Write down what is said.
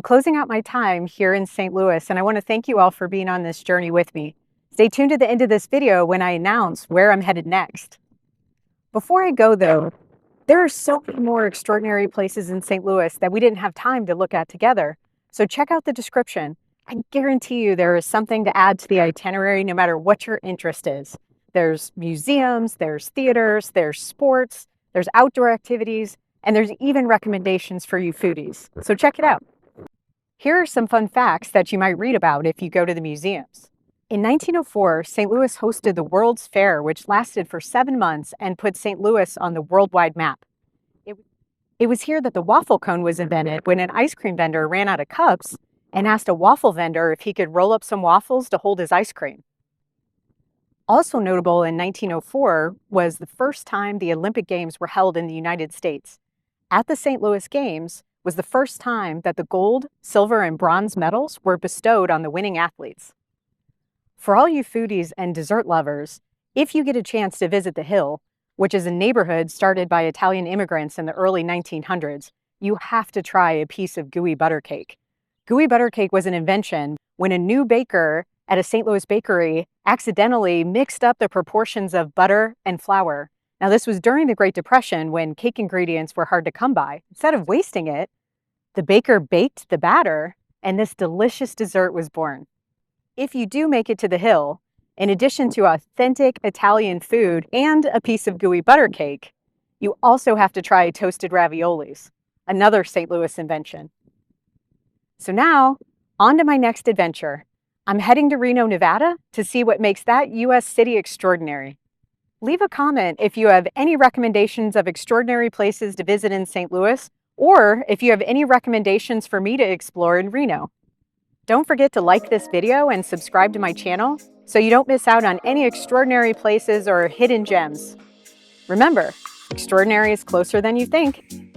I'm closing out my time here in St. Louis, and I want to thank you all for being on this journey with me. Stay tuned to the end of this video when I announce where I'm headed next. Before I go, though, there are so many more extraordinary places in St. Louis that we didn't have time to look at together. So check out the description. I guarantee you there is something to add to the itinerary no matter what your interest is. There's museums, there's theaters, there's sports, there's outdoor activities, and there's even recommendations for you foodies. So check it out. Here are some fun facts that you might read about if you go to the museums. In 1904, St. Louis hosted the World's Fair, which lasted for 7 months and put St. Louis on the worldwide map. It was here that the waffle cone was invented when an ice cream vendor ran out of cups and asked a waffle vendor if he could roll up some waffles to hold his ice cream. Also notable in 1904 was the first time the Olympic Games were held in the United States. At the St. Louis Games was the first time that the gold, silver, and bronze medals were bestowed on the winning athletes. For all you foodies and dessert lovers, if you get a chance to visit the Hill, which is a neighborhood started by Italian immigrants in the early 1900s, you have to try a piece of gooey butter cake. Gooey butter cake was an invention when a new baker at a St. Louis bakery accidentally mixed up the proportions of butter and flour. Now, this was during the Great Depression when cake ingredients were hard to come by. Instead of wasting it, the baker baked the batter, and this delicious dessert was born. If you do make it to the Hill, in addition to authentic Italian food and a piece of gooey butter cake, you also have to try toasted raviolis, another St. Louis invention. So now, on to my next adventure. I'm heading to Reno, Nevada to see what makes that U.S. city extraordinary. Leave a comment if you have any recommendations of extraordinary places to visit in St. Louis, or if you have any recommendations for me to explore in Reno. Don't forget to like this video and subscribe to my channel so you don't miss out on any extraordinary places or hidden gems. Remember, extraordinary is closer than you think.